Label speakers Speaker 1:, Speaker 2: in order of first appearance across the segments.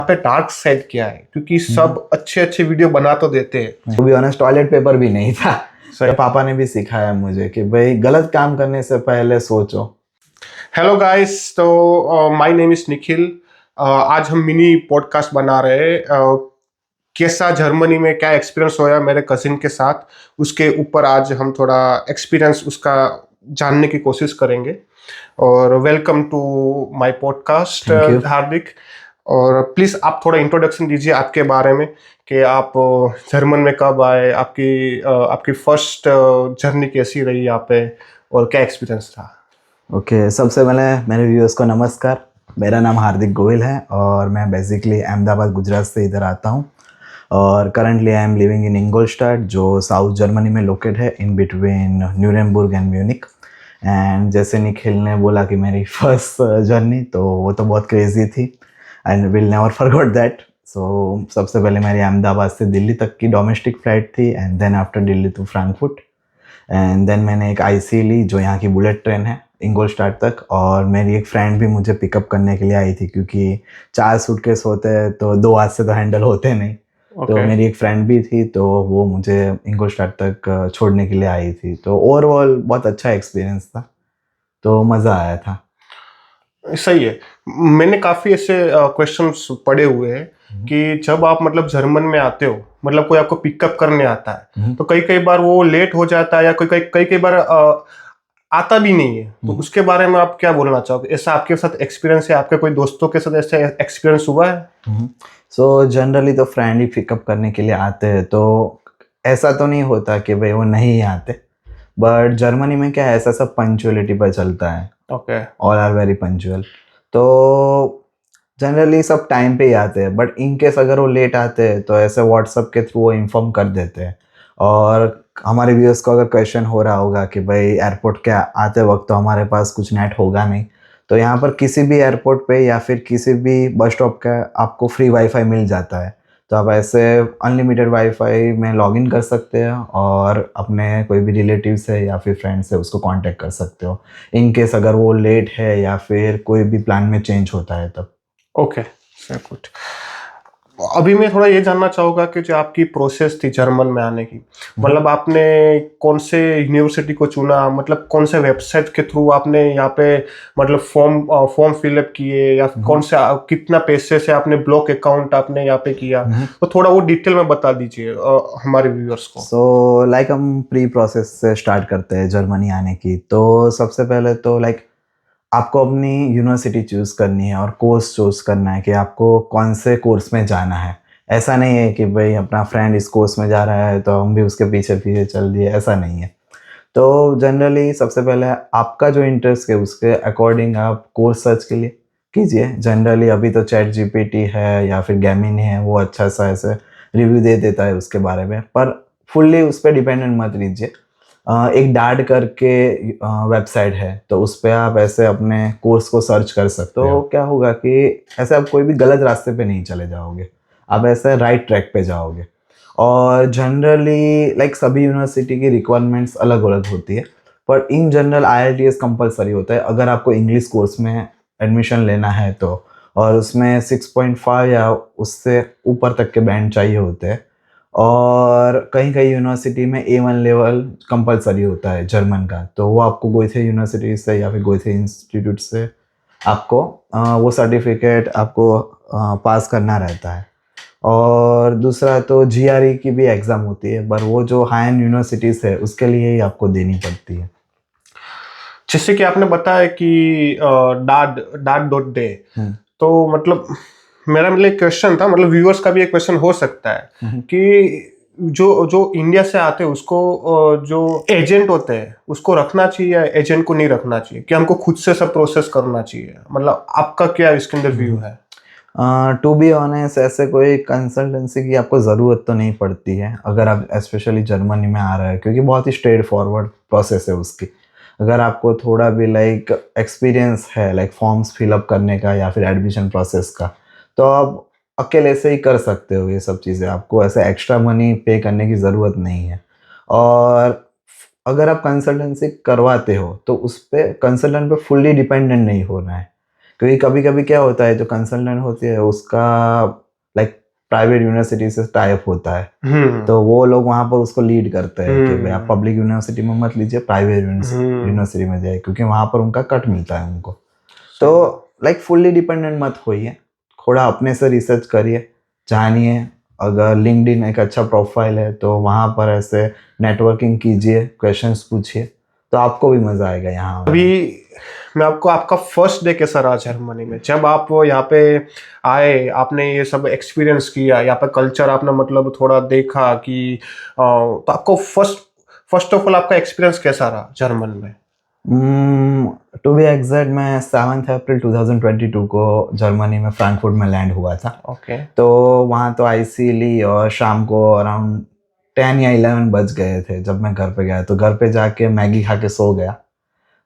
Speaker 1: पे dark side क्या है, क्योंकि सब अच्छे अच्छे वीडियो बना तो देते हैं।
Speaker 2: To be honest toilet paper भी नहीं था।
Speaker 1: सही।
Speaker 2: तो पापा ने भी सिखाया मुझे कि भाई गलत काम करने से पहले सोचो।
Speaker 1: हेलो गाइस, तो माय नेम इज निखिल। आज हम मिनी पॉडकास्ट बना रहे हैं। कैसा जर्मनी में क्या एक्सपीरियंस होया मेरे कजिन के साथ, उसके ऊपर आज हम थोड़ा एक्सपीरियंस उसका जानने की कोशिश करेंगे। और welcome to my podcast
Speaker 2: Thank you.
Speaker 1: Hardik. और प्लीज़ आप थोड़ा इंट्रोडक्शन दीजिए आपके बारे में कि आप जर्मन में कब आए, आपकी फर्स्ट जर्नी कैसी रही यहाँ पे और क्या एक्सपीरियंस था।
Speaker 2: ओके सबसे पहले मेरे व्यूअर्स को नमस्कार। मेरा नाम हार्दिक गोयल है और मैं बेसिकली अहमदाबाद गुजरात से इधर आता हूँ। और currently I am living in Ingolstadt जो साउथ जर्मनी में लोकेट है in between Nuremberg and Munich. And जैसे निखिल ने बोला कि मेरी फर्स्ट जर्नी तो वो तो बहुत क्रेजी थी। I will never forgot that. So सबसे पहले मेरी अहमदाबाद से दिल्ली तक की डोमेस्टिक फ़्लाइट थी and then after Delhi to Frankfurt. And then मैंने एक आईसी ली जो यहाँ की बुलेट ट्रेन है इंगोलस्टाड तक। और मेरी एक फ्रेंड भी मुझे पिकअप करने के लिए आई थी क्योंकि 4 सूटकेस होते हैं तो 2 हाथ से तो हैंडल होते नहीं। तो मेरी एक फ्रेंड भी थी तो वो मुझे इंगोलस्टाड तक छोड़ने के लिए आई थी। तो ओवरऑल बहुत अच्छा एक्सपीरियंस था, तो मज़ा आया था।
Speaker 1: सही है। मैंने काफ़ी ऐसे क्वेश्चंस पढ़े हुए हैं कि जब आप मतलब जर्मन में आते हो, मतलब कोई आपको पिकअप करने आता है तो कई कई बार वो लेट हो जाता है या कई कई कई बार आता भी नहीं है। तो उसके बारे में आप क्या बोलना चाहोगे? ऐसा आपके साथ एक्सपीरियंस है, आपके कोई दोस्तों के साथ ऐसा एक्सपीरियंस हुआ है?
Speaker 2: सो जनरली तो फ्रेंड ही पिकअप करने के लिए आते हैं, तो ऐसा तो नहीं होता कि भाई वो नहीं आते। बट जर्मनी में क्या है, ऐसा सब पंक्चुअलिटी पर चलता है।
Speaker 1: Okay.
Speaker 2: All are very punctual. तो जनरली सब टाइम पे ही आते हैं, बट इन केस अगर वो लेट आते हैं तो ऐसे व्हाट्सअप के थ्रू वो इन्फॉर्म कर देते हैं। और हमारे व्यूअर्स को अगर क्वेश्चन हो रहा होगा कि भाई एयरपोर्ट के आते वक्त तो हमारे पास कुछ नेट होगा नहीं, तो यहाँ पर किसी भी एयरपोर्ट पे या फिर किसी भी बस स्टॉप का आपको फ्री वाईफाई मिल जाता है। तो आप ऐसे अनलिमिटेड वाईफाई में लॉगिन कर सकते हैं और अपने कोई भी रिलेटिव से या फिर फ्रेंड से उसको कांटेक्ट कर सकते हो इन केस अगर वो लेट है या फिर कोई भी प्लान में चेंज होता है तब।
Speaker 1: Okay, good. अभी मैं थोड़ा ये जानना चाहूँगा कि जो आपकी प्रोसेस थी जर्मन में आने की, मतलब आपने कौन से यूनिवर्सिटी को चुना, मतलब कौन से वेबसाइट के थ्रू आपने यहाँ पे मतलब फॉर्म फिलअप किए, या कौन से कितना पैसे से आपने ब्लॉक अकाउंट आपने यहाँ पे किया, तो थोड़ा वो डिटेल में बता दीजिए हमारे व्यूअर्स को।
Speaker 2: सो लाइक हम प्री प्रोसेस से स्टार्ट करते हैं जर्मनी आने की। तो सबसे पहले तो लाइक आपको अपनी यूनिवर्सिटी चूज़ करनी है और कोर्स चूज़ करना है कि आपको कौन से कोर्स में जाना है। ऐसा नहीं है कि भाई अपना फ्रेंड इस कोर्स में जा रहा है तो हम भी उसके पीछे पीछे चल दिए, ऐसा नहीं है। तो जनरली सबसे पहले आपका जो इंटरेस्ट है उसके अकॉर्डिंग आप कोर्स सर्च के लिए कीजिए। जनरली अभी तो चैट जीपीटी है या फिर गेमिनी है, वो अच्छा सा ऐसे रिव्यू दे देता है उसके बारे में, पर फुल्ली उस पर डिपेंडेंट मत लीजिए। एक डाड करके वेबसाइट है तो उस पर आप ऐसे अपने कोर्स को सर्च कर सकते हो। तो क्या होगा कि ऐसे आप कोई भी गलत रास्ते पे नहीं चले जाओगे, आप ऐसे राइट ट्रैक पे जाओगे। और जनरली लाइक सभी यूनिवर्सिटी की रिक्वायरमेंट्स अलग अलग होती है, पर इन जनरल IELTS कंपलसरी होता है अगर आपको इंग्लिश कोर्स में एडमिशन लेना है तो। और उसमें 6.5 या उससे ऊपर तक के बैंड चाहिए होते हैं। और कहीं कहीं यूनिवर्सिटी में A1 लेवल कंपलसरी होता है जर्मन का, तो वो आपको गोइथे यूनिवर्सिटी से या फिर गोइथे इंस्टीट्यूट से आपको वो सर्टिफिकेट आपको पास करना रहता है। और दूसरा तो GRE की भी एग्ज़ाम होती है, पर वो जो हाई एंड यूनिवर्सिटीज़ है उसके लिए ही आपको देनी पड़ती है।
Speaker 1: जैसे कि आपने बताया कि DAD.DE, तो मतलब मेरा मतलब क्वेश्चन था, मतलब व्यूअर्स का भी एक क्वेश्चन हो सकता है कि जो जो इंडिया से आते हैं उसको जो एजेंट होते हैं उसको रखना चाहिए या एजेंट को नहीं रखना चाहिए, कि हमको खुद से सब प्रोसेस करना चाहिए? मतलब आपका क्या इसके अंदर व्यू है?
Speaker 2: टू बी ऑनेस्ट ऐसे कोई कंसल्टेंसी की आपको ज़रूरत तो नहीं पड़ती है अगर आप स्पेशली जर्मनी में आ रहे हैं, क्योंकि बहुत ही स्ट्रेट फॉरवर्ड प्रोसेस है उसकी। अगर आपको थोड़ा भी लाइक एक्सपीरियंस है लाइक फॉर्म्स फिलअप करने का या फिर एडमिशन प्रोसेस का, तो आप अकेले से ही कर सकते हो ये सब चीज़ें, आपको ऐसे एक्स्ट्रा मनी पे करने की ज़रूरत नहीं है। और अगर आप कंसल्टेंसी करवाते हो तो उस पर कंसल्टेंट पे फुल्ली डिपेंडेंट नहीं होना है, क्योंकि कभी कभी क्या होता है, जो कंसल्टेंट होती है उसका लाइक प्राइवेट यूनिवर्सिटी से टाई अप होता है, तो वो लोग वहाँ पर उसको लीड करते हैं कि भाई आप पब्लिक यूनिवर्सिटी में मत लीजिए, प्राइवेट यूनिवर्सिटी में जाइए, क्योंकि वहाँ पर उनका कट मिलता है उनको। तो लाइक फुल्ली डिपेंडेंट मत होइए, थोड़ा अपने से रिसर्च करिए, जानिए। अगर लिंक्डइन एक अच्छा प्रोफाइल है तो वहाँ पर ऐसे नेटवर्किंग कीजिए, क्वेश्चंस पूछिए, तो आपको भी मज़ा आएगा यहाँ।
Speaker 1: अभी मैं आपको, आपका फर्स्ट डे कैसा रहा जर्मनी में? जब आप यहाँ पे आए, आपने ये सब एक्सपीरियंस किया, यहाँ पे कल्चर आपने मतलब थोड़ा देखा कि तो आपको फर्स्ट ऑफ ऑल आपका एक्सपीरियंस कैसा रहा जर्मन में?
Speaker 2: टू बी एग्जैक्ट, मैं 7 अप्रैल 2022 को जर्मनी में फ्रैंकफर्ट में लैंड हुआ था।
Speaker 1: ओके।
Speaker 2: तो वहाँ तो आई सी ली और शाम को अराउंड 10 या 11 बज गए थे जब मैं घर पे गया। तो घर पे जाके मैगी खा के सो गया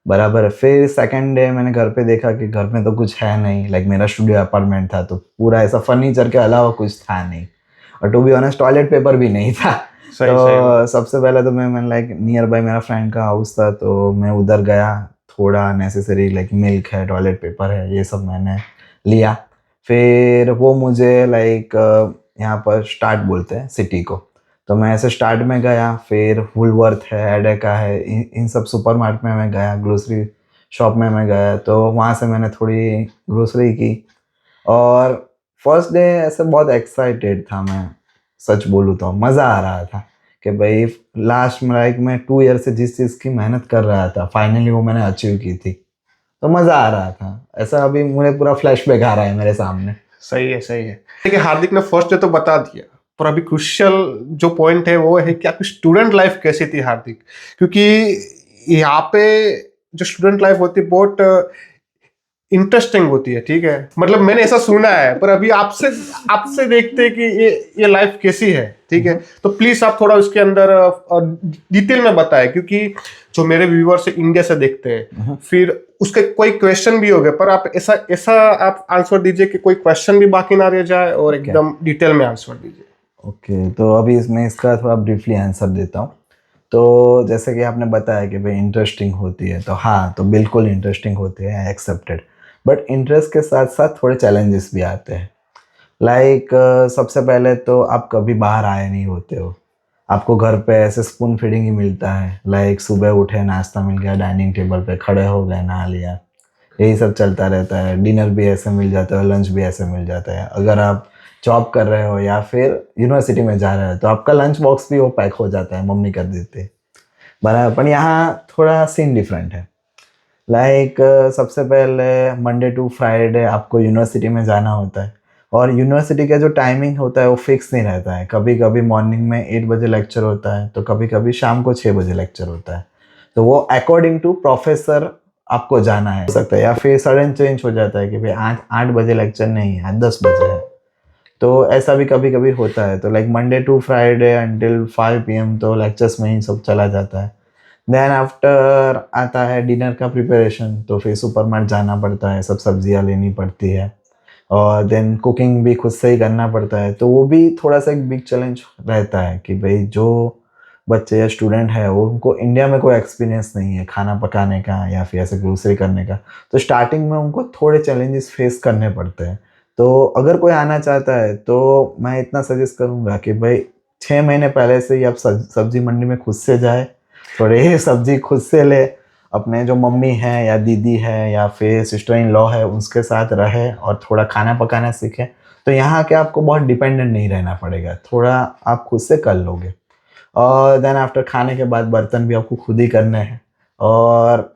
Speaker 2: बराबर। फिर सेकंड डे मैंने घर पे देखा कि घर में तो कुछ है नहीं, लाइक मेरा स्टूडियो अपार्टमेंट था तो पूरा ऐसा फर्नीचर के अलावा कुछ था नहीं, और to be honest toilet paper भी नहीं था। तो सबसे पहले तो मैं लाइक नियर बाय मेरा फ्रेंड का हाउस था, तो मैं उधर गया, थोड़ा नेसेसरी लाइक मिल्क है, टॉयलेट पेपर है, ये सब मैंने लिया। फिर वो मुझे लाइक यहाँ पर स्टार्ट बोलते हैं सिटी को, तो मैं ऐसे स्टार्ट में गया। फिर वुलवर्थ है, एडेका है, इन सब सुपरमार्केट में मैं गया, ग्रोसरी शॉप में मैं गया, तो वहाँ से मैंने थोड़ी ग्रोसरी की। और फर्स्ट डे ऐसे बहुत एक्साइटेड था मैं, सच बोलूँ तो मज़ा आ रहा था कि भाई लास्ट में लाइक मैं 2 ईयर से जिस चीज़ की मेहनत कर रहा था फाइनली वो मैंने अचीव की थी, तो मज़ा आ रहा था। ऐसा अभी मुझे पूरा फ्लैशबैक आ रहा है मेरे सामने।
Speaker 1: सही है, सही है। देखिए, हार्दिक ने फर्स्ट डे तो बता दिया, पर अभी क्रुशियल जो पॉइंट है वो है कि आपकी स्टूडेंट लाइफ कैसी थी हार्दिक? क्योंकि यहाँ पे जो स्टूडेंट लाइफ होती है बहुत इंटरेस्टिंग होती है, ठीक है? मतलब मैंने ऐसा सुना है, पर अभी आपसे आपसे देखते हैं कि ये लाइफ कैसी है, ठीक है? तो प्लीज आप थोड़ा उसके अंदर डिटेल में बताएं, क्योंकि जो मेरे व्यूअर्स इंडिया से देखते हैं, फिर उसके कोई क्वेश्चन भी हो गए, पर आप ऐसा ऐसा आप आंसर दीजिए कि कोई क्वेश्चन भी बाकी ना रह जाए, और एकदम डिटेल में आंसर दीजिए।
Speaker 2: ओके, तो अभी इसमें इसका थोड़ा ब्रीफली आंसर देता हूँ। तो जैसे कि आपने बताया कि भाई इंटरेस्टिंग होती है, तो हाँ, तो बिल्कुल इंटरेस्टिंग होती है, एक्सेप्टेड। बट इंटरेस्ट के साथ साथ थोड़े चैलेंजेस भी आते हैं। लाइक सबसे पहले तो आप कभी बाहर आए नहीं होते हो, आपको घर पे ऐसे स्पून फीडिंग ही मिलता है। लाइक सुबह उठे, नाश्ता मिल गया, डाइनिंग टेबल पे खड़े हो गए, नहा लिया, यही सब चलता रहता है। डिनर भी ऐसे मिल जाता है, लंच भी ऐसे मिल जाता है। अगर आप जॉब कर रहे हो या फिर यूनिवर्सिटी में जा रहे हो तो आपका लंच बॉक्स भी वो पैक हो जाता है, मम्मी कर देती है बराबर। पर यहाँ थोड़ा सीन डिफरेंट है। लाइक सबसे पहले मंडे टू फ्राइडे आपको यूनिवर्सिटी में जाना होता है, और यूनिवर्सिटी का जो टाइमिंग होता है वो फिक्स नहीं रहता है। कभी कभी मॉर्निंग में 8 बजे लेक्चर होता है, तो कभी कभी शाम को 6 बजे लेक्चर होता है। तो वो अकॉर्डिंग टू प्रोफेसर आपको जाना है, हो सकता है, या फिर सडन चेंज हो जाता है कि भाई 8 बजे लेक्चर नहीं है, 10 बजे है। तो ऐसा भी कभी कभी होता है। तो like Monday to Friday until 5 PM तो लेक्चर्स में ही सब चला जाता है। देन आफ्टर आता है डिनर का प्रिपरेशन, तो फिर सुपरमार्केट जाना पड़ता है, सब सब्जियां लेनी पड़ती है, और देन कुकिंग भी खुद से ही करना पड़ता है। तो वो भी थोड़ा सा एक बिग चैलेंज रहता है कि भाई जो बच्चे या स्टूडेंट है वो, उनको इंडिया में कोई एक्सपीरियंस नहीं है खाना पकाने का या फिर ऐसे ग्रोसरी करने का, तो स्टार्टिंग में उनको थोड़े चैलेंजेस फेस करने पड़ते हैं। तो अगर कोई आना चाहता है तो मैं इतना सजेस्ट करूँगा कि भाई 6 महीने पहले से ही आप सब्जी मंडी में खुद से जाए, थोड़े सब्जी खुद से ले, अपने जो मम्मी है या दीदी है या फिर सिस्टर इन लॉ है उसके साथ रहे और थोड़ा खाना पकाना सीखे। तो यहाँ के आपको बहुत डिपेंडेंट नहीं रहना पड़ेगा, थोड़ा आप खुद से कर लोगे। और देन आफ्टर खाने के बाद बर्तन भी आपको खुद ही करने हैं, और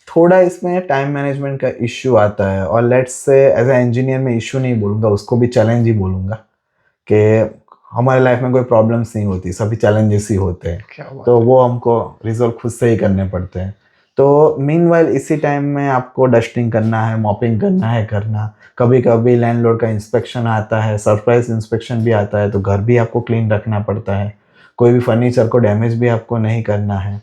Speaker 2: थोड़ा इसमें टाइम मैनेजमेंट का इश्यू आता है। और let's say as a engineer में इश्यू नहीं बोलूँगा, उसको भी चैलेंज ही बोलूँगा कि हमारे लाइफ में कोई प्रॉब्लम्स नहीं होती, सभी चैलेंजेस ही होते हैं, तो वो हमको रिजॉल्व खुद से ही करने पड़ते हैं। तो मीनवाइल इसी टाइम में आपको डस्टिंग करना है, मॉपिंग करना है, कभी कभी लैंडलॉर्ड का इंस्पेक्शन आता है, सरप्राइज इंस्पेक्शन भी आता है, तो घर भी आपको क्लीन रखना पड़ता है, कोई भी फर्नीचर को डैमेज भी आपको नहीं करना है।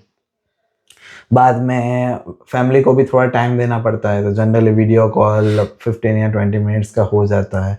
Speaker 2: बाद में फैमिली को भी थोड़ा टाइम देना पड़ता है, तो जनरली वीडियो कॉल 15 या 20 मिनट्स का हो जाता है।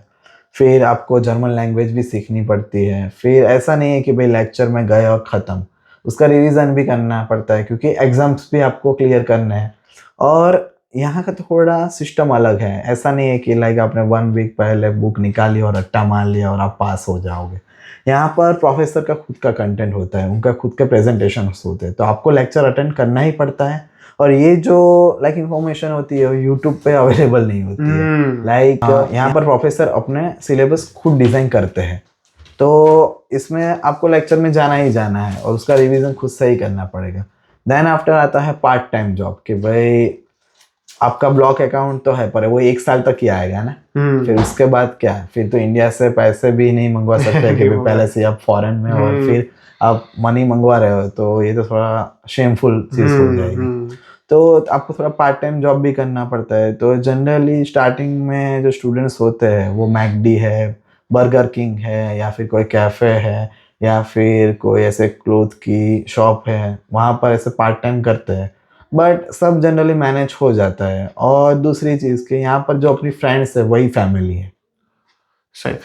Speaker 2: फिर आपको जर्मन लैंग्वेज भी सीखनी पड़ती है। फिर ऐसा नहीं है कि भाई लेक्चर में गए और ख़त्म, उसका रिवीजन भी करना पड़ता है क्योंकि एग्ज़ाम्स भी आपको क्लियर करने हैं। और यहाँ का थोड़ा सिस्टम अलग है। ऐसा नहीं है कि लाइक आपने 1 वीक पहले बुक निकाली और रट्टा मार लिया और आप पास हो जाओगे। यहाँ पर प्रोफेसर का खुद का कंटेंट होता है, उनका खुद के प्रेजेंटेशंस होते हैं, तो आपको लेक्चर अटेंड करना ही पड़ता है। और ये जो लाइक इंफॉर्मेशन होती है यूट्यूब पे अवेलेबल नहीं होती है। लाइक यहाँ पर प्रोफेसर अपने सिलेबस खुद डिज़ाइन करते हैं, तो इसमें आपको लेक्चर में जाना ही जाना है और उसका रिवीजन खुद से ही करना पड़ेगा। देन आफ्टर आता है पार्ट टाइम जॉब कि भाई आपका ब्लॉक अकाउंट तो है पर वो 1 साल तक ही आएगा ना। फिर उसके बाद क्या, फिर तो इंडिया से पैसे भी नहीं मंगवा सकते कि पहले से आप फॉरेन में और फिर आप मनी मंगवा रहे हो, तो ये तो थोड़ा शेमफुल चीज़ हो जाएगी। तो आपको थोड़ा पार्ट टाइम जॉब भी करना पड़ता है। तो जनरली स्टार्टिंग में जो स्टूडेंट्स होते हैं वो मैकडी है, बर्गर किंग है, या फिर कोई कैफ़े है, या फिर कोई ऐसे क्लोथ की शॉप है, वहाँ पर ऐसे पार्ट टाइम करते हैं। बट सब जनरली मैनेज हो जाता है। और दूसरी चीज़ कि यहाँ पर जो अपनी फ्रेंड्स है वही फैमिली है।
Speaker 1: सही।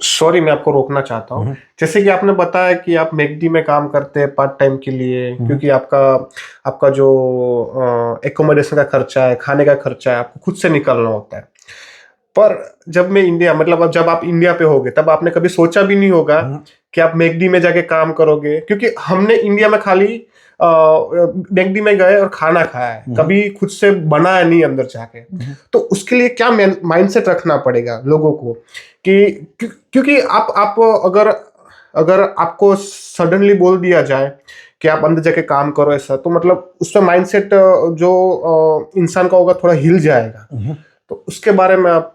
Speaker 1: सॉरी, मैं आपको रोकना चाहता हूँ। जैसे कि आपने बताया कि आप मैकडी में काम करते हैं पार्ट टाइम के लिए, क्योंकि आपका जो एकोमोडेशन का खर्चा है, खाने का खर्चा है, आपको खुद से निकलना होता है। पर जब मैं इंडिया, मतलब अब जब आप इंडिया पे होगे तब आपने कभी सोचा भी नहीं होगा कि आप मैकडी में जाके काम करोगे, क्योंकि हमने इंडिया में खाली मैकडी में गए और खाना खाया है, कभी खुद से बनाया नहीं अंदर जाके। तो उसके लिए क्या माइंडसेट रखना पड़ेगा लोगों को कि क्योंकि आप अगर आपको सडनली बोल दिया जाए कि आप अंदर जाके काम करो ऐसा, तो मतलब उसमें माइंडसेट जो इंसान का होगा थोड़ा हिल जाएगा। तो उसके बारे में आप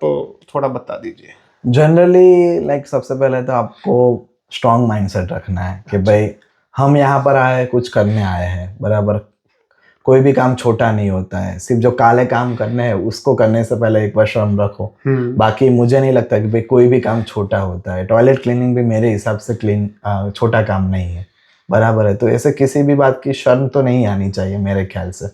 Speaker 1: थोड़ा बता दीजिए।
Speaker 2: जनरली लाइक सबसे पहले तो आपको स्ट्रॉन्ग माइंडसेट रखना है कि भाई हम यहाँ पर आए कुछ करने आए हैं, बराबर। कोई भी काम छोटा नहीं होता है, सिर्फ जो काले काम करने हैं उसको करने से पहले एक बार शर्म रखो। बाकी मुझे नहीं लगता कि भाई कोई भी काम छोटा होता है। टॉयलेट क्लीनिंग भी मेरे हिसाब से छोटा काम नहीं है, बराबर है। तो ऐसे किसी भी बात की शर्म तो नहीं आनी चाहिए मेरे ख्याल से।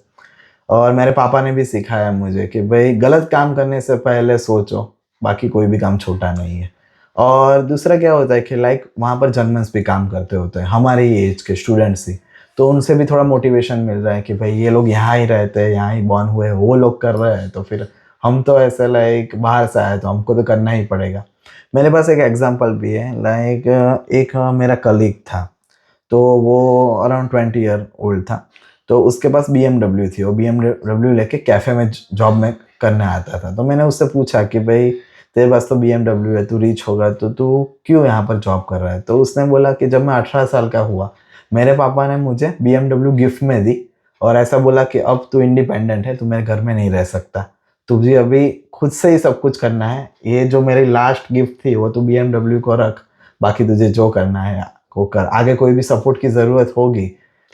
Speaker 2: और मेरे पापा ने भी सिखाया मुझे कि भाई गलत काम करने से पहले सोचो, बाकी कोई भी काम छोटा नहीं है। और दूसरा क्या होता है कि लाइक वहाँ पर जर्मन्स भी काम करते होते हैं हमारे ही एज के स्टूडेंट्स ही, तो उनसे भी थोड़ा मोटिवेशन मिल रहा है कि भाई ये लोग यहाँ ही रहते हैं, यहाँ ही बॉर्न हुए, वो लोग कर रहे हैं, तो फिर हम तो ऐसे लाइक बाहर से आए तो हमको तो करना ही पड़ेगा। मेरे पास एक एग्जांपल भी है। लाइक एक मेरा कलीग था, तो वो अराउंड 20 ईयर ओल्ड था, तो उसके पास BMW थी। वो BMW लेके कैफ़े में जॉब में करने आता था। तो मैंने उससे पूछा कि भाई तेरे पास तो BMW है, तू रिच होगा, तो तू क्यों यहाँ पर जॉब कर रहा है? तो उसने बोला कि जब मैं 18 साल का हुआ मेरे पापा ने मुझे BMW गिफ्ट में दी और ऐसा बोला कि अब तू इंडिपेंडेंट है, तू मेरे घर में नहीं रह सकता, तुझे अभी खुद से ही सब कुछ करना है। ये जो मेरी लास्ट गिफ्ट थी वो तू BMW को रख, बाकी तुझे जो करना है वो कर। आगे कोई भी सपोर्ट की ज़रूरत होगी,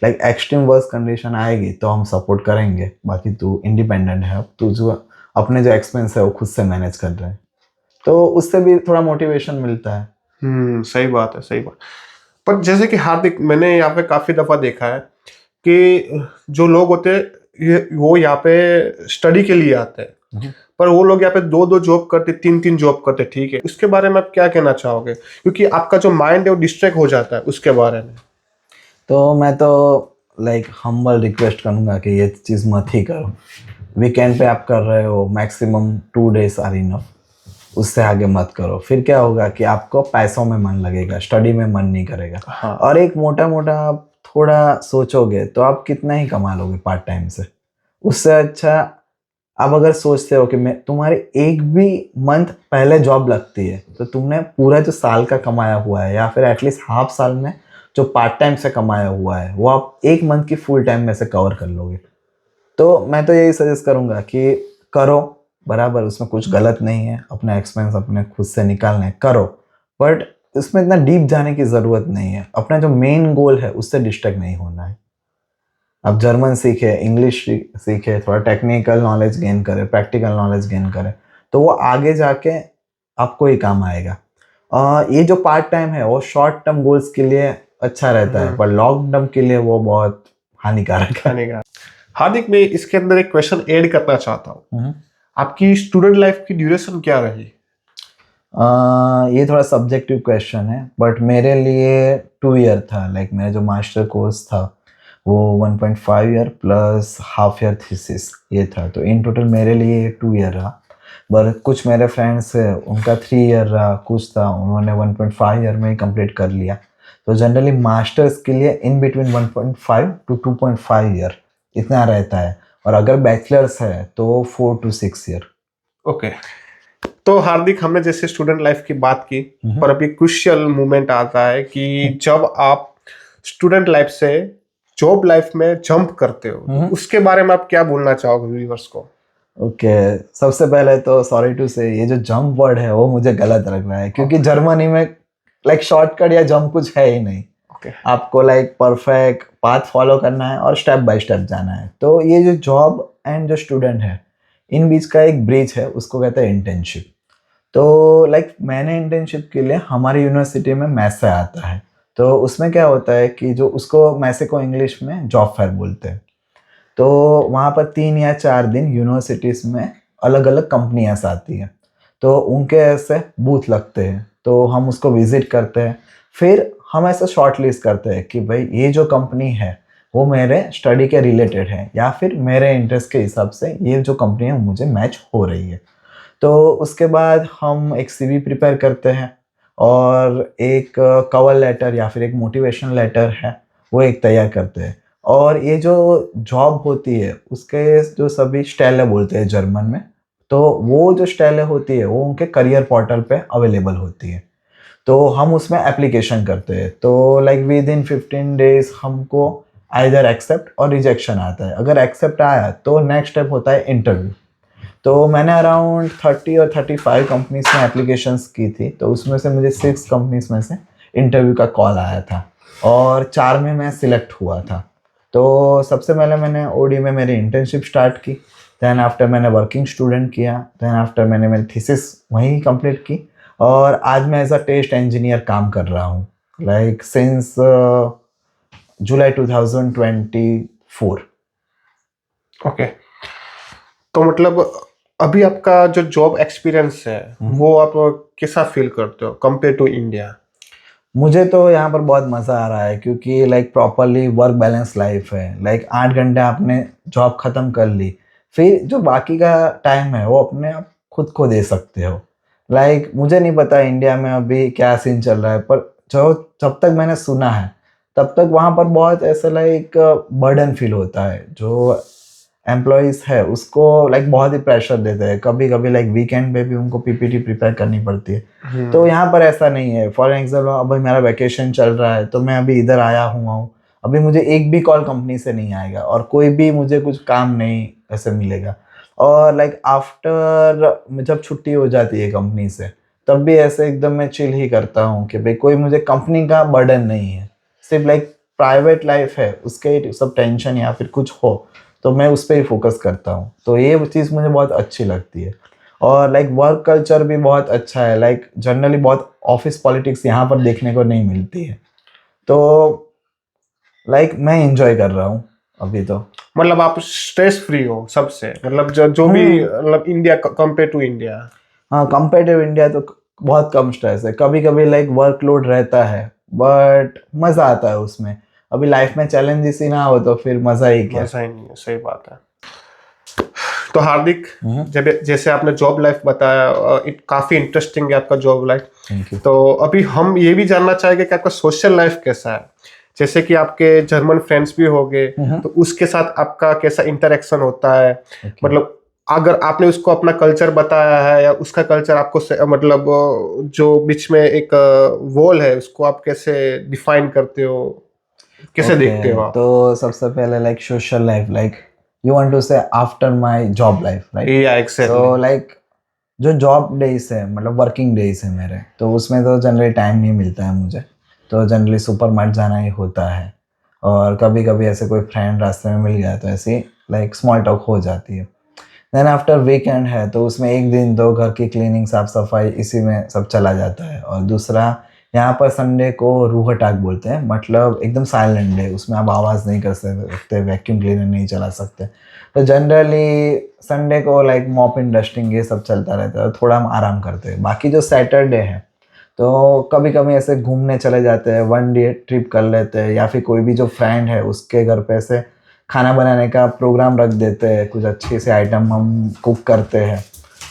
Speaker 2: लाइक एक्सट्रीम वर्स्ट कंडीशन आएगी तो हम सपोर्ट करेंगे, बाकी तू इंडिपेंडेंट है, अब तू जो अपने जो एक्सपेंस है वो खुद से मैनेज कर रहे हैं। तो उससे भी थोड़ा मोटिवेशन मिलता है।
Speaker 1: सही बात है, सही बात। पर जैसे कि हार्दिक, मैंने यहाँ पे काफी दफा देखा है कि जो लोग होते हैं वो यहाँ पे स्टडी के लिए आते हैं, पर वो लोग यहाँ पे 2-2 जॉब करते, 3-3 जॉब करते, ठीक है। उसके बारे में आप क्या कहना चाहोगे, क्योंकि आपका जो माइंड है वो डिस्ट्रैक्ट हो जाता है उसके बारे में।
Speaker 2: तो मैं तो लाइक हम्बल रिक्वेस्ट करूँगा कि ये चीज़ मत ही करो। वीकेंड पे आप कर रहे हो, मैक्सिमम 2 डेज आर इनफ, उससे आगे मत करो। फिर क्या होगा कि आपको पैसों में मन लगेगा, स्टडी में मन नहीं करेगा।
Speaker 1: हाँ।
Speaker 2: और एक मोटा मोटा आप थोड़ा सोचोगे तो आप कितना ही कमा लोगे पार्ट टाइम से। उससे अच्छा आप अगर सोचते हो कि मैं तुम्हारे एक भी मंथ पहले जॉब लगती है तो तुमने पूरा जो साल का कमाया हुआ है या फिर एटलीस्ट हाफ साल में जो पार्ट टाइम से कमाया हुआ है वो आप एक मंथ की फुल टाइम में से कवर कर लोगे। तो मैं तो यही सजेस्ट करूँगा कि करो, बराबर, उसमें कुछ गलत नहीं है। अपने एक्सपेंस अपने खुद से निकालना है, करो, बट इसमें इतना डीप जाने की ज़रूरत नहीं है। अपना जो मेन गोल है उससे डिस्ट्रैक्ट नहीं होना है। अब जर्मन सीखे, इंग्लिश सीखे, थोड़ा टेक्निकल नॉलेज गेन करे, प्रैक्टिकल नॉलेज गेन करे, तो वो आगे जाके आपको ही काम आएगा। ये जो पार्ट टाइम है वो शॉर्ट टर्म गोल्स के लिए अच्छा रहता है, पर लॉन्ग टर्म के लिए वो बहुत हानिकारक है।
Speaker 1: हार्दिक, मैं इसके अंदर एक क्वेश्चन ऐड करना चाहता हूँ। आपकी स्टूडेंट लाइफ की ड्यूरेशन क्या रही?
Speaker 2: ये थोड़ा सब्जेक्टिव क्वेश्चन है, बट मेरे लिए 2 ईयर था। लाइक मेरा जो मास्टर कोर्स था वो 1.5 year plus half year thesis ये था। तो इन टोटल मेरे लिए 2 ईयर रहा। पर कुछ मेरे फ्रेंड्स है उनका 3 ईयर रहा, कुछ था उन्होंने 1.5 ईयर में ही कंप्लीट कर लिया। तो जनरली मास्टर्स के लिए इन बिटवीन 1.5 टू 2.5 ईयर इतना रहता है, और अगर बैचलर्स है तो 4 to 6 ईयर।
Speaker 1: ओके। तो हार्दिक, हमने जैसे स्टूडेंट लाइफ की बात की, पर अभी क्रुशियल मोमेंट आता है कि जब आप स्टूडेंट लाइफ से जॉब लाइफ में जंप करते हो, तो उसके बारे में आप क्या बोलना चाहोगे व्यूअर्स को?
Speaker 2: ओके, सबसे पहले तो सॉरी टू से ये जो जंप वर्ड है वो मुझे गलत लग रहा है, क्योंकि जर्मनी में लाइक शॉर्टकट या जंप कुछ है ही नहीं। आपको लाइक परफेक्ट पाथ फॉलो करना है और स्टेप बाय स्टेप जाना है। तो ये जो जॉब एंड जो स्टूडेंट है इन बीच का एक ब्रिज है, उसको कहते हैं इंटर्नशिप। तो लाइक मैंने इंटर्नशिप के लिए हमारी यूनिवर्सिटी में मैसे आता है। तो उसमें क्या होता है कि जो उसको मैसे को इंग्लिश में जॉब फेयर बोलते हैं। तो वहाँ पर 3 या 4 दिन यूनिवर्सिटीज़ में अलग अलग कंपनियाँ आती हैं, तो उनके ऐसे बूथ लगते हैं, तो हम उसको विज़िट करते हैं। फिर हम ऐसा शॉर्ट लिस्ट करते हैं कि भाई ये जो कंपनी है वो मेरे स्टडी के रिलेटेड है, या फिर मेरे इंटरेस्ट के हिसाब से ये जो कंपनी है मुझे मैच हो रही है। तो उसके बाद हम एक सीवी प्रिपेयर करते हैं, और एक कवर लेटर या फिर एक मोटिवेशन लेटर है वो एक तैयार करते हैं। और ये जो जॉब होती है उसके जो सभी स्टेले बोलते हैं जर्मन में, तो वो जो स्टेले होती है वो उनके करियर पोर्टल पे अवेलेबल होती है। तो हम उसमें एप्लीकेशन करते हैं। तो लाइक विद इन 15 डेज हमको आइदर एक्सेप्ट और रिजेक्शन आता है। अगर एक्सेप्ट आया तो नेक्स्ट स्टेप होता है इंटरव्यू। तो मैंने अराउंड 30 और 35 कंपनीज में एप्लीकेशंस की थी, तो उसमें से मुझे 6 कंपनीज में से इंटरव्यू का कॉल आया था, और 4 में मैं सिलेक्ट हुआ था। तो सबसे पहले मैंने ओडी में मेरी इंटर्नशिप स्टार्ट की, दैन आफ्टर मैंने वर्किंग स्टूडेंट किया, दैन आफ्टर मैंने मेरी थीसिस वहीं कंप्लीट की, और आज मैं एज अ टेस्ट इंजीनियर काम कर रहा हूँ लाइक सिंस जुलाई 2024।
Speaker 1: ओके। तो मतलब अभी आपका जो जॉब एक्सपीरियंस है वो आप कैसा फील करते हो कंपेयर टू इंडिया?
Speaker 2: मुझे तो यहाँ पर बहुत मज़ा आ रहा है, क्योंकि like properly work balance life है। लाइक 8 घंटे आपने जॉब ख़त्म कर ली, फिर जो बाकी का टाइम है वो अपने आप खुद को दे सकते हो। लाइक मुझे नहीं पता इंडिया में अभी क्या सीन चल रहा है, पर जब तक मैंने सुना है तब तक वहाँ पर बहुत ऐसा लाइक बर्डन फील होता है। जो एम्प्लॉयज़ है उसको लाइक बहुत ही प्रेशर देते हैं, कभी कभी लाइक वीकेंड पे भी उनको पीपीटी प्रिपेयर करनी पड़ती है। तो यहाँ पर ऐसा नहीं है। फॉर एग्जाम्पल अभी मेरा वैकेशन चल रहा है, तो मैं अभी इधर आया हुआ हूँ, अभी मुझे एक भी कॉल कंपनी से नहीं आएगा, और कोई भी मुझे कुछ काम नहीं ऐसे मिलेगा। और लाइक आफ्टर जब छुट्टी हो जाती है कंपनी से, तब भी ऐसे एकदम मैं चिल ही करता हूँ कि भाई कोई मुझे कंपनी का बर्डन नहीं है। सिर्फ लाइक प्राइवेट लाइफ है, उसके सब टेंशन या फिर कुछ हो तो मैं उस पर ही फोकस करता हूँ। तो ये चीज़ मुझे बहुत अच्छी लगती है। और लाइक वर्क कल्चर भी बहुत अच्छा है। लाइक जनरली बहुत ऑफिस पॉलिटिक्स यहाँ पर देखने को नहीं मिलती है। तो लाइक मैं इंजॉय कर रहा हूँ अभी। तो
Speaker 1: मतलब आप स्ट्रेस फ्री हो सबसे, मतलब जो भी मतलब इंडिया कंपेयर टू इंडिया?
Speaker 2: हाँ, कंपेयर टू इंडिया तो बहुत कम स्ट्रेस है। कभी कभी लाइक वर्कलोड रहता है, बट मज़ा आता है उसमें। अभी लाइफ में चैलेंजेस ही ना हो तो फिर मज़ा ही क्या।
Speaker 1: मज़ा ही नहीं है, सही बात है। तो हार्दिक, जब जैसे आपने जॉब लाइफ बताया, काफी इंटरेस्टिंग है आपका जॉब लाइफ।
Speaker 2: Thank you.
Speaker 1: तो अभी हम ये भी जानना चाहेंगे कि आपका सोशल लाइफ कैसा है। जैसे कि आपके जर्मन फ्रेंड्स भी होंगे, तो उसके साथ आपका कैसा इंटरेक्शन होता है? मतलब अगर आपने उसको अपना कल्चर बताया है, या उसका कल्चर आपको मतलब जो बीच में एक वॉल है उसको आप कैसे डिफाइन करते हो, कैसे देखते हो आप?
Speaker 2: तो सबसे पहले like social life, like you want to say after my job life, right?
Speaker 1: या एक्सेक्टली।
Speaker 2: तो लाइक जो जॉब डेज है मतलब वर्किंग डेज है मेरे, तो उसमें तो जनरली टाइम नहीं मिलता है मुझे। तो जनरली सुपर मार्केट जाना ही होता है, और कभी कभी ऐसे कोई फ्रेंड रास्ते में मिल गया तो ऐसे लाइक स्मॉल टॉक हो जाती है। देन आफ्टर वीकेंड है तो उसमें एक दिन तो घर की क्लीनिंग साफ सफाई इसी में सब चला जाता है। और दूसरा यहाँ पर संडे को रूह टाक बोलते हैं, मतलब एकदम साइलेंट डे, उसमें आप आवाज़ नहीं कर सकते, वैक्यूम क्लीनर नहीं चला सकते। तो जनरली संडे को लाइक मॉपिंग डस्टिंग ये सब चलता रहता है, थोड़ा हम आराम करते हैं। बाकी जो सैटरडे है तो कभी कभी ऐसे घूमने चले जाते हैं, 1 डे ट्रिप कर लेते हैं, या फिर कोई भी जो फ्रेंड है उसके घर पे ऐसे खाना बनाने का प्रोग्राम रख देते हैं, कुछ अच्छे से आइटम हम कुक करते हैं।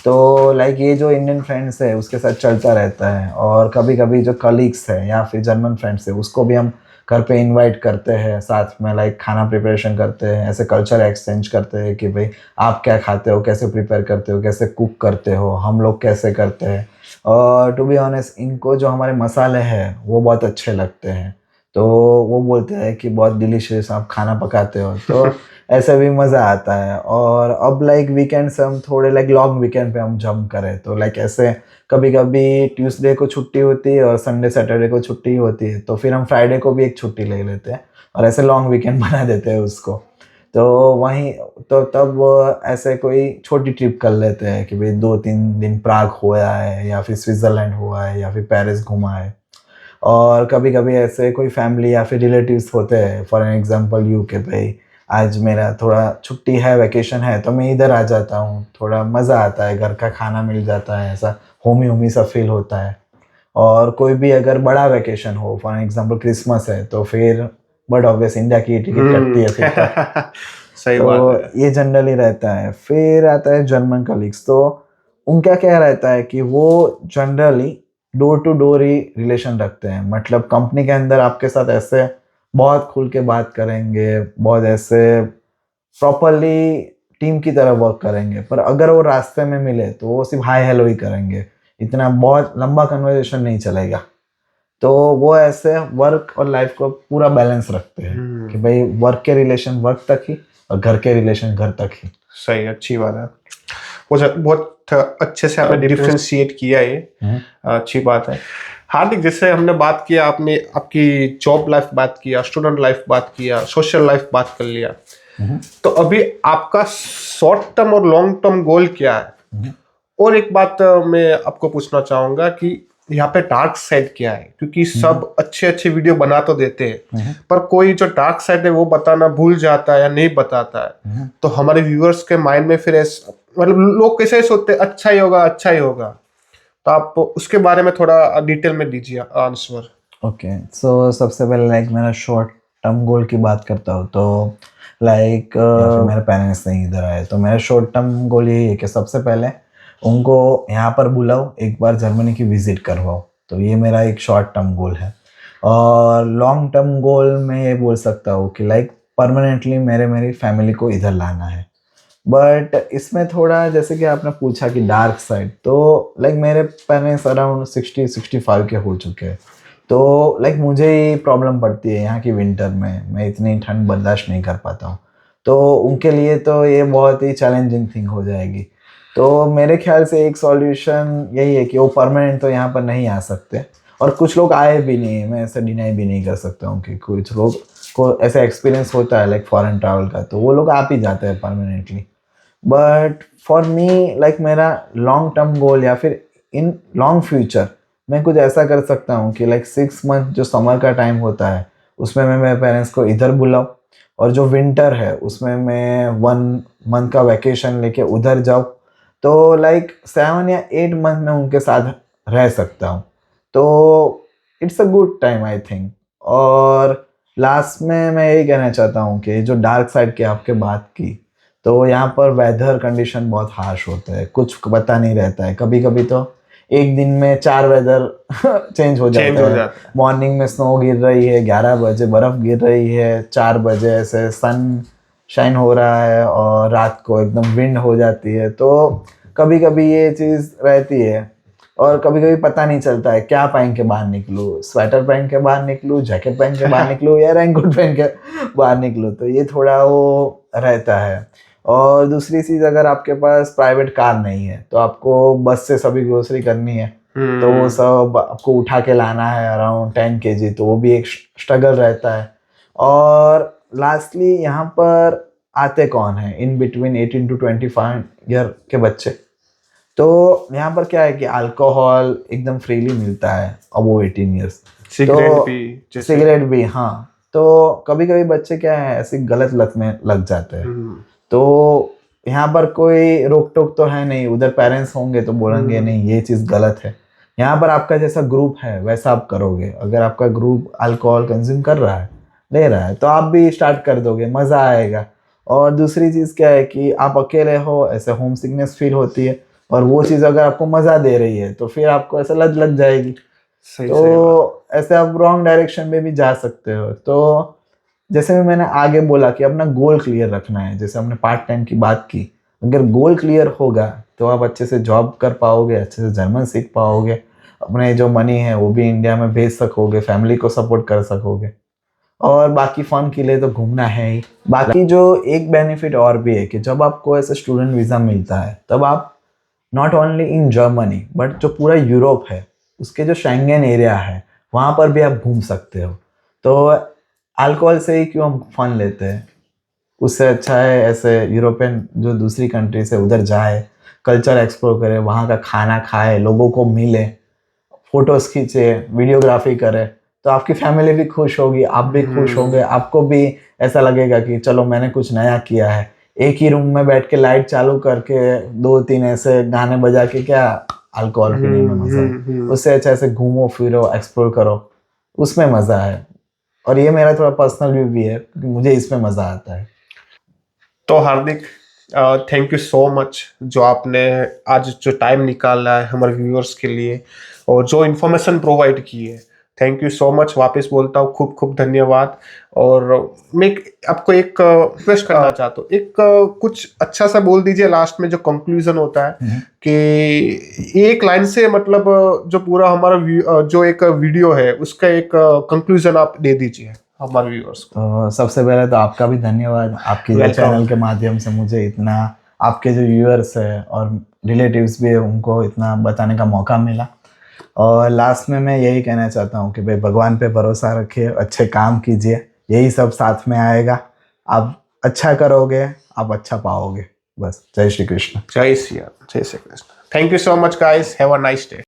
Speaker 2: तो लाइक ये जो इंडियन फ्रेंड्स है उसके साथ चलता रहता है। और कभी कभी जो कलीग्स है या फिर जर्मन फ्रेंड्स है उसको भी हम घर पे इनवाइट करते हैं, साथ में लाइक खाना प्रिपरेशन करते हैं, ऐसे कल्चर एक्सचेंज करते हैं कि भाई आप क्या खाते हो, कैसे प्रिपेयर करते हो, कैसे कुक करते हो, हम लोग कैसे करते हैं। और टू बी ऑनेस्ट इनको जो हमारे मसाले हैं वो बहुत अच्छे लगते हैं, तो वो बोलते हैं कि बहुत डिलीशियस आप खाना पकाते हो, तो ऐसे भी मज़ा आता है। और अब लाइक वीकेंड्स हम थोड़े लाइक लॉन्ग वीकेंड पे हम जंप करें, तो लाइक ऐसे कभी कभी ट्यूसडे को छुट्टी होती है और संडे सैटरडे को छुट्टी होती है, तो फिर हम फ्राइडे को भी एक छुट्टी ले लेते हैं और ऐसे लॉन्ग वीकेंड बना देते हैं उसको। तो वहीं तो तब वो ऐसे कोई छोटी ट्रिप कर लेते हैं कि भाई 2-3 दिन प्राग हुआ है या फिर स्विट्ज़रलैंड हुआ है या फिर पेरिस घुमा है। और कभी कभी ऐसे कोई फैमिली या फिर रिलेटिव्स होते हैं, फॉर एन एग्जांपल यू के भाई आज मेरा थोड़ा छुट्टी है, वैकेशन है, तो मैं इधर आ जाता हूँ, थोड़ा मज़ा आता है, घर का खाना मिल जाता है, ऐसा होमी होमी सा फील होता है। और कोई भी अगर बड़ा वैकेशन हो, फॉर एग्जांपल क्रिसमस है, तो फिर बट ऑब्वियस इंडिया की टिकट कटती है फिर तो।
Speaker 1: सही
Speaker 2: तो
Speaker 1: बात है।
Speaker 2: ये जनरली रहता है। फिर आता है जर्मन कलीग्स, तो उनका क्या रहता है कि वो जनरली डोर टू डोर ही रिलेशन रखते हैं, मतलब कंपनी के अंदर आपके साथ ऐसे बहुत खुल के बात करेंगे, बहुत ऐसे प्रॉपरली टीम की तरह वर्क करेंगे, पर अगर वो रास्ते में मिले तो वो सिर्फ हाय हेलो ही करेंगे, इतना बहुत लंबा कन्वर्सेशन नहीं चलेगा। तो वो ऐसे वर्क और लाइफ को पूरा बैलेंस रखते हैं कि भाई वर्क के रिलेशन वर्क तक ही और घर के रिलेशन घर तक ही।
Speaker 1: सही, अच्छी बात है। बहुत अच्छे से आपने डिफरेंशिएट किया, ये अच्छी बात है। हार्दिक, जैसे हमने बात किया, आपने आपकी जॉब लाइफ बात किया, स्टूडेंट लाइफ बात किया, सोशल लाइफ बात कर लिया, तो अभी आपका शॉर्ट टर्म और लॉन्ग टर्म गोल क्या है? और एक बात मैं आपको पूछना चाहूंगा कि यहाँ पे डार्क साइड क्या है, क्योंकि सब अच्छे अच्छे वीडियो बना तो देते हैं, पर कोई जो डार्क साइड है वो बताना भूल जाता है या नहीं बताता है, तो हमारे व्यूअर्स के माइंड में फिर मतलब लोग कैसे सोचते अच्छा ही होगा, अच्छा ही होगा, तो आप उसके बारे में थोड़ा डिटेल में दीजिए आंसर।
Speaker 2: ओके, सो सबसे पहले लाइक मेरा शॉर्ट टर्म गोल की बात करता हूँ, तो लाइक मेरे पेरेंट्स नहीं इधर आए, तो मेरा शॉर्ट टर्म गोल यही है कि सबसे पहले उनको यहाँ पर बुलाओ, एक बार जर्मनी की विजिट करवाओ, तो ये मेरा एक शॉर्ट टर्म गोल है। और लॉन्ग टर्म गोल मैं ये बोल सकता हूँ कि लाइक परमानेंटली मेरी फैमिली को इधर लाना है। बट इसमें थोड़ा जैसे कि आपने पूछा कि डार्क साइड, तो लाइक मेरे पेरेंट्स अराउंड 60-65 के हो चुके हैं, तो लाइक मुझे ही प्रॉब्लम पड़ती है यहाँ की विंटर में, मैं इतनी ठंड बर्दाश्त नहीं कर पाता हूँ, तो उनके लिए तो ये बहुत ही चैलेंजिंग थिंग हो जाएगी। तो मेरे ख्याल से एक सॉल्यूशन यही है कि वो परमानेंट तो यहाँ पर नहीं आ सकते, और कुछ लोग आए भी नहीं है, मैं ऐसे डिनाई भी नहीं कर सकता हूँ कि कुछ लोग को ऐसा एक्सपीरियंस होता है लाइक फॉरेन ट्रैवल का, तो वो लोग आप ही जाते हैं permanently. But for me like मेरा लॉन्ग टर्म गोल या फिर इन लॉन्ग फ्यूचर मैं कुछ ऐसा कर सकता हूँ कि लाइक 6 मंथ जो समर का टाइम होता है उसमें मैं मेरे पेरेंट्स को इधर बुलाऊँ, और जो विंटर है उसमें मैं 1 मंथ का वैकेशन लेके उधर जाऊँ, तो लाइक 7 या 8 मंथ में उनके साथ रह सकता हूँ, तो it's a good time I think. और लास्ट में मैं यही कहना चाहता हूँ कि जो डार्क साइड की आपके बात की, तो यहाँ पर वेदर कंडीशन बहुत हार्श होते हैं, कुछ पता नहीं रहता है, कभी कभी तो एक दिन में 4 वेदर चेंज हो जाता है। मॉर्निंग में स्नो गिर रही है, 11 बजे बर्फ गिर रही है, 4 बजे ऐसे सन शाइन हो रहा है, और रात को एकदम विंड हो जाती है, तो कभी कभी ये चीज़ रहती है। और कभी कभी पता नहीं चलता है क्या पहन के बाहर निकलूँ, स्वेटर पहन के बाहर निकलूँ, जैकेट पहन के बाहर निकलूँ या रेनकोट पहन के बाहर निकलूँ, तो ये थोड़ा वो रहता है। और दूसरी चीज़, अगर आपके पास प्राइवेट कार नहीं है तो आपको बस से सभी ग्रोसरी करनी है, तो वो सब आपको उठा के लाना है अराउंड 10 kg, तो वो भी एक स्ट्रगल रहता है। और लास्टली यहाँ पर आते कौन है इन बिटवीन 18 to 25 ईयर के बच्चे, तो यहाँ पर क्या है कि अल्कोहल एकदम फ्रीली मिलता है अब वो 18 ईयर्स, सिगरेट भी हाँ, तो कभी कभी बच्चे क्या है ऐसी गलत लत में लग जाते हैं, तो यहाँ पर कोई रोक टोक तो है नहीं, उधर पेरेंट्स होंगे तो बोलेंगे नहीं ये चीज़ गलत है, यहाँ पर आपका जैसा ग्रुप है वैसा आप करोगे। अगर आपका ग्रुप अल्कोहल कंज्यूम कर रहा है, ले रहा है, तो आप भी स्टार्ट कर दोगे, मज़ा आएगा। और दूसरी चीज़ क्या है कि आप अकेले हो, ऐसे होम सिकनेस फील होती है, और वो चीज़ अगर आपको मज़ा दे रही है तो फिर आपको ऐसा लत लग जाएगी।
Speaker 1: सही
Speaker 2: तो
Speaker 1: सही बात।
Speaker 2: ऐसे आप रॉन्ग डायरेक्शन में भी जा सकते हो। तो जैसे भी मैंने आगे बोला कि अपना गोल क्लियर रखना है, जैसे हमने पार्ट टाइम की बात की, अगर गोल क्लियर होगा तो आप अच्छे से जॉब कर पाओगे, अच्छे से जर्मन सीख पाओगे, अपने जो मनी है वो भी इंडिया में भेज सकोगे, फैमिली को सपोर्ट कर सकोगे। और बाकी फन के लिए तो घूमना है ही। बाकी जो एक बेनिफिट और भी है कि जब आपको ऐसे स्टूडेंट वीज़ा मिलता है तब आप not only in Germany but जो पूरा यूरोप है उसके जो शेंगेन एरिया है वहाँ पर भी आप घूम सकते हो। तो अल्कोहल से ही क्यों हम फन लेते हैं, उससे अच्छा है ऐसे यूरोपियन जो दूसरी कंट्री से उधर जाए, कल्चर एक्सप्लोर करे, वहाँ का खाना खाए, लोगों को मिले, फोटोज खींचे, वीडियोग्राफी करे, तो आपकी फैमिली भी खुश होगी, आप भी खुश होंगे, आपको भी ऐसा लगेगा कि चलो मैंने कुछ नया किया है। एक ही रूम में बैठ के लाइट चालू करके 2-3 ऐसे गाने बजा के क्या अल्कोहल पीने में मजा है। उससे अच्छा ऐसे घूमो फिरो, एक्सप्लोर करो, उसमें मजा है। और ये मेरा थोड़ा पर्सनल व्यू भी है क्योंकि मुझे इसमें मजा आता है।
Speaker 1: तो हार्दिक, थैंक यू सो मच जो आपने आज जो टाइम निकाला है हमारे व्यूअर्स के लिए और जो इन्फॉर्मेशन प्रोवाइड की है, थैंक यू सो मच। वापस बोलता हूँ खूब खूब धन्यवाद। और मैं आपको एक रिक्वेस्ट करना चाहता हूँ, एक कुछ अच्छा सा बोल दीजिए लास्ट में जो कंक्लूजन होता है कि एक लाइन से, मतलब जो पूरा हमारा जो एक वीडियो है उसका एक कंक्लूजन आप दे दीजिए हमारे व्यूअर्स को।
Speaker 2: तो सबसे पहले तो आपका भी धन्यवाद, आपकी जो
Speaker 1: Welcome.
Speaker 2: चैनल के माध्यम से मुझे इतना, आपके जो व्यूअर्स है और रिलेटिव्स भी है उनको इतना बताने का मौका मिला। और लास्ट में मैं यही कहना चाहता हूँ कि भाई भगवान पे भरोसा रखिए, अच्छे काम कीजिए, यही सब साथ में आएगा। आप अच्छा करोगे, आप अच्छा पाओगे। बस, जय श्री कृष्ण।
Speaker 1: जय श्री राम, जय Shri Krishna. Thank you so much guys, have a nice day.